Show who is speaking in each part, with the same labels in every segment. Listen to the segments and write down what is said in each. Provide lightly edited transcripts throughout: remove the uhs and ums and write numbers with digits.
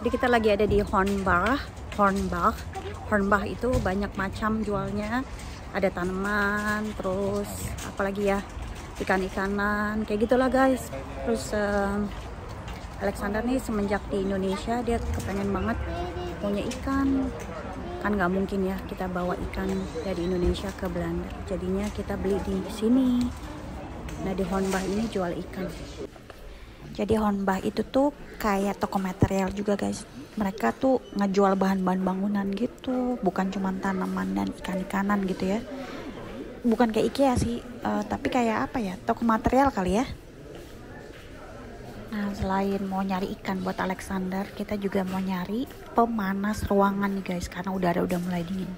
Speaker 1: Jadi kita lagi ada di Hornbach. Hornbach itu banyak macam jualnya. Ada tanaman, terus apalagi ya, ikan-ikanan, kayak gitulah guys. Terus Alexander nih semenjak di Indonesia dia kepengen banget punya ikan. Kan nggak mungkin ya kita bawa ikan dari Indonesia ke Belanda. Jadinya kita beli di sini. Nah di Hornbach ini jual ikan. Jadi Hornbach itu tuh kayak toko material juga guys. Mereka tuh ngejual bahan-bahan bangunan gitu, bukan cuma tanaman dan ikan-ikanan gitu ya. Bukan kayak IKEA sih, tapi kayak apa ya, toko material kali ya. Nah selain mau nyari ikan buat Alexander, kita juga mau nyari pemanas ruangan nih guys, karena udara udah mulai dingin.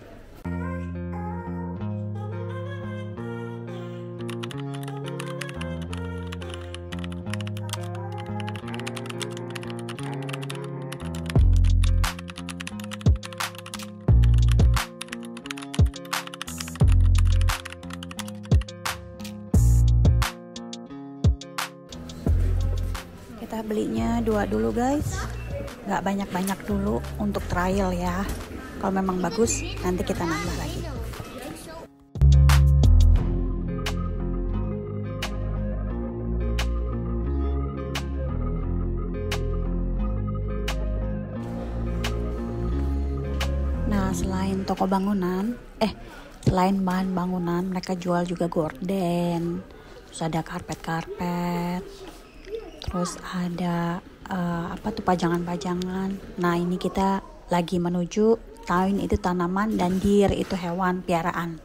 Speaker 1: Kita belinya 2 dulu guys, nggak banyak-banyak dulu untuk trial ya. Kalau memang bagus nanti kita nambah lagi. Nah selain toko bangunan, selain bahan bangunan, mereka jual juga gorden, terus ada karpet-karpet. Terus ada pajangan-pajangan. Nah ini kita lagi menuju Taun itu tanaman dan deer itu hewan piaraan.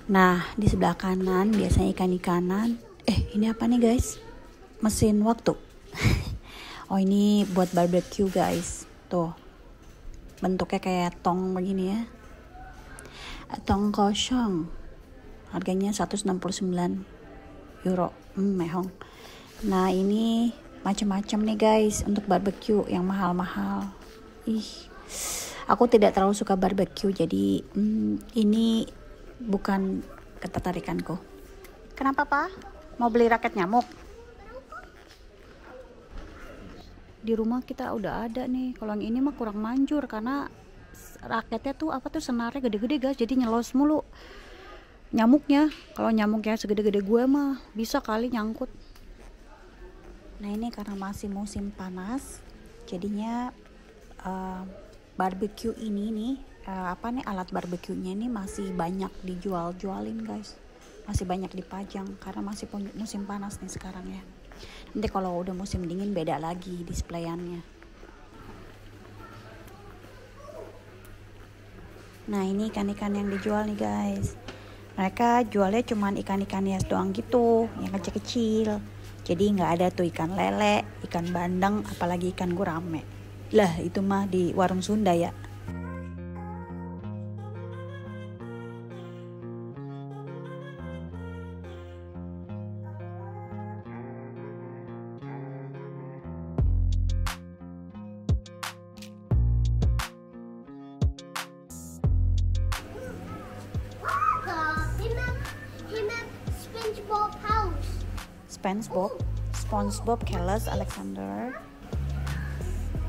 Speaker 1: Nah di sebelah kanan biasanya ikan-ikanan. Ini apa nih guys? Mesin waktu. Oh ini buat barbecue guys. Tuh bentuknya kayak tong begini ya. Tong kosong. Harganya 169 euro. Mehong. Nah ini macam-macam nih guys untuk barbecue yang mahal-mahal. Aku tidak terlalu suka barbecue, jadi ini bukan ketertarikanku. Kenapa Pak? Mau beli raket nyamuk? Di rumah kita udah ada nih. Kalau yang ini mah kurang manjur karena raketnya tuh senarnya gede-gede guys, jadi nyelos mulu nyamuknya. Kalau nyamuknya segede-gede gue mah bisa kali nyangkut. Nah ini karena masih musim panas, jadinya barbecue ini nih, alat barbeque-nya ini masih banyak dijual-jualin guys, masih banyak dipajang karena masih musim panas nih sekarang ya. Nanti kalau udah musim dingin beda lagi displayannya. Nah ini ikan-ikan yang dijual nih guys. Mereka jualnya cuman ikan-ikan hias doang gitu, yang kecil-kecil. Jadi nggak ada tuh ikan lele, ikan bandeng, apalagi ikan gurame. Lah itu mah di warung Sunda ya. SpongeBob Keller's Alexander.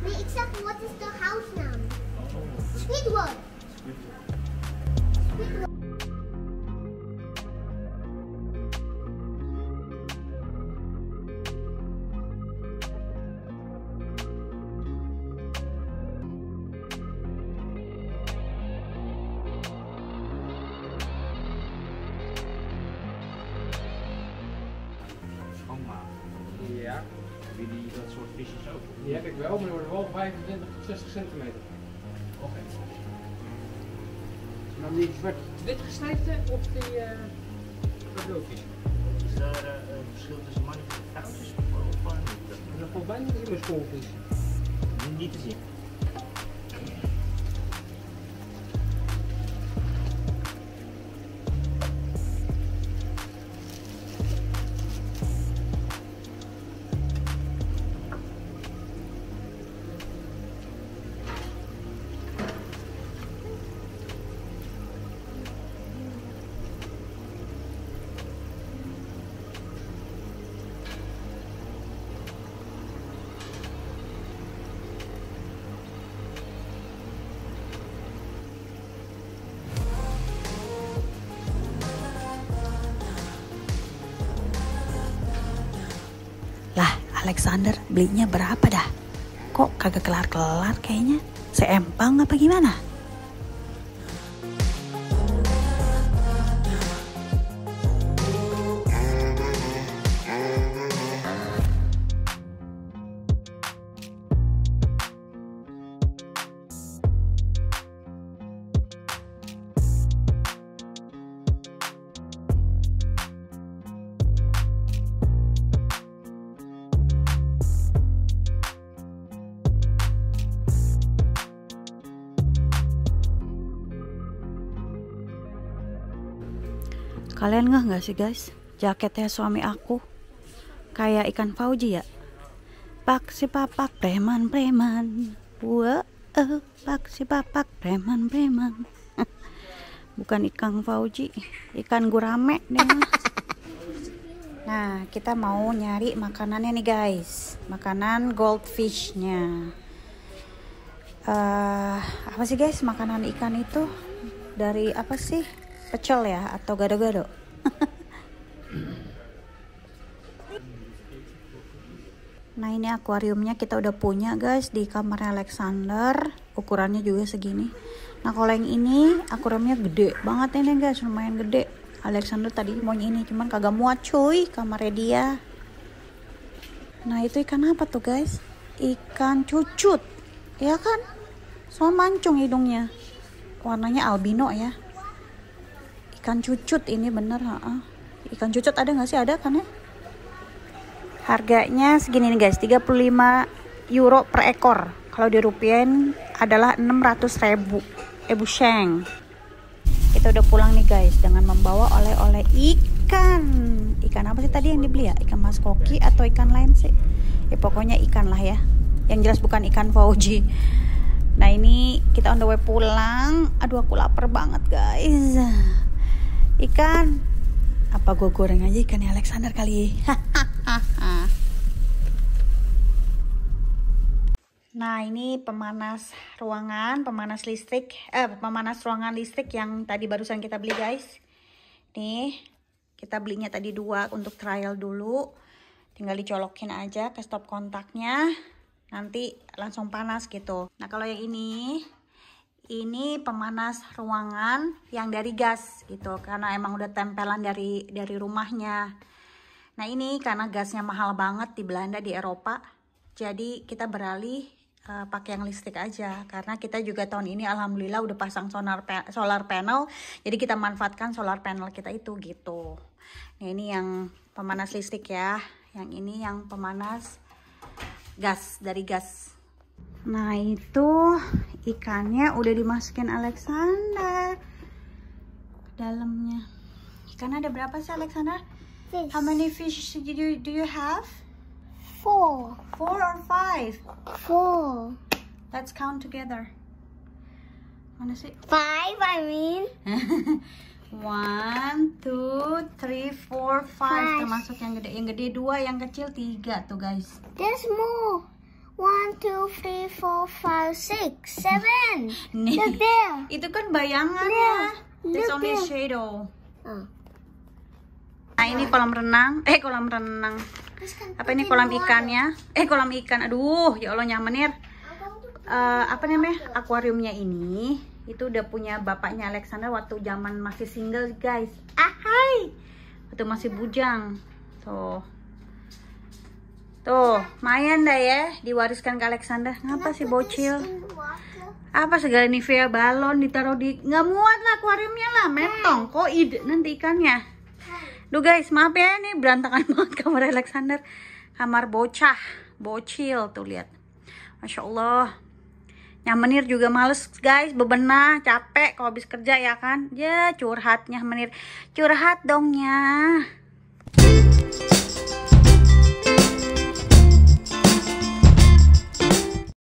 Speaker 2: Nee, ik zeg, wat is de huisnaam? Squidward.
Speaker 3: Ja. Heb je dat soort visjes ook? Die heb ik wel, maar die worden wel 25 tot 60 centimeter. Oké. En dan die zwart-wit gesneden of die roodvis?
Speaker 4: Is er een verschil tussen mannen en vrouwtjes?
Speaker 3: Dat valt bijna niet in mijn schoolvis.
Speaker 4: Niet te zien.
Speaker 1: Alexander belinya berapa dah? Kok kagak kelar-kelar kayaknya? Seempang apa gimana? Kalian nggak sih guys, jaketnya suami aku kayak ikan Fauji ya. Pak si papak preman-preman, pak si papak preman-preman. Bukan ikan Fauji, ikan gurame deh mah. Nah, kita mau nyari makanannya nih guys, makanan goldfishnya. Apa sih guys makanan ikan itu? Dari apa sih? Pecel ya atau gado-gado? Nah, ini akuariumnya kita udah punya guys di kamarnya Alexander. Ukurannya juga segini. Nah, kalau yang ini akuariumnya gede banget ini guys, lumayan gede. Alexander tadi maunya ini, cuman kagak muat cuy kamarnya dia. Nah, itu ikan apa tuh guys? Ikan cucut, ya kan? Soal mancung hidungnya, warnanya albino ya. Ikan cucut ini bener, ikan cucut ada nggak sih? Ada kan ya? Harganya segini nih guys, 35 euro per ekor. Kalau dirupiahin adalah 600.000 sheng. Kita udah pulang nih guys dengan membawa oleh-oleh ikan. Ikan apa sih tadi yang dibeli ya? Ikan mas koki atau ikan lain sih? Ya pokoknya ikan lah ya. Yang jelas bukan ikan Fauji. Nah, ini kita on the way pulang. Aduh, aku lapar banget guys. Ikan apa gue goreng aja ikannya Alexander kali. Nah, ini pemanas ruangan, pemanas ruangan listrik yang tadi barusan kita beli guys. Nih, kita belinya tadi 2 untuk trial dulu. Tinggal dicolokin aja ke stop kontaknya. Nanti langsung panas gitu. Nah, kalau yang ini pemanas ruangan yang dari gas gitu, karena emang udah tempelan dari rumahnya. Nah, ini karena gasnya mahal banget di Belanda, di Eropa, jadi kita beralih pakai yang listrik aja, karena kita juga tahun ini alhamdulillah udah pasang solar panel, jadi kita manfaatkan solar panel kita itu gitu. Nah, ini yang pemanas listrik ya, yang ini yang pemanas gas, dari gas. Nah, itu ikannya udah dimasukin Alexander ke dalamnya. Ikan ada berapa sih Alexander?
Speaker 2: Fish.
Speaker 1: How many fish do you have?
Speaker 2: 4.
Speaker 1: 4 or 5?
Speaker 2: 4.
Speaker 1: Let's count together. Mana sih?
Speaker 2: 5, I mean.
Speaker 1: 1, 2, 3, 4, 5. Termasuk yang gede. Yang gede 2, yang kecil 3 tuh guys.
Speaker 2: There's more. 1, 2, 3, 4, 5, 6, 7.
Speaker 1: Nih,
Speaker 2: Look there.
Speaker 1: itu kan bayangannya.
Speaker 2: Look
Speaker 1: It's only
Speaker 2: there.
Speaker 1: shadow.
Speaker 2: Oh.
Speaker 1: Nah, ini kolam renang. Kolam renang. Apa ini kolam ikannya? Kolam ikan. Aduh, ya Allah nyamanir. Apa namanya? Akuariumnya ini itu udah punya bapaknya Alexander waktu zaman masih single guys. Hai. Waktu masih bujang. Tuh, lumayan dah ya diwariskan ke Alexander. Ngapa sih bocil? Apa segala Nivea balon ditaruh di, nggak muat lah akuariumnya lah, metong kok ide nanti ikannya. Duh guys, maaf ya, nih berantakan banget kamar Alexander. Kamar bocil tuh, lihat. Masya Allah. Nyamenir juga males guys, bebenah, capek kalau habis kerja ya kan. Ya curhatnya Menir. Curhat dongnya.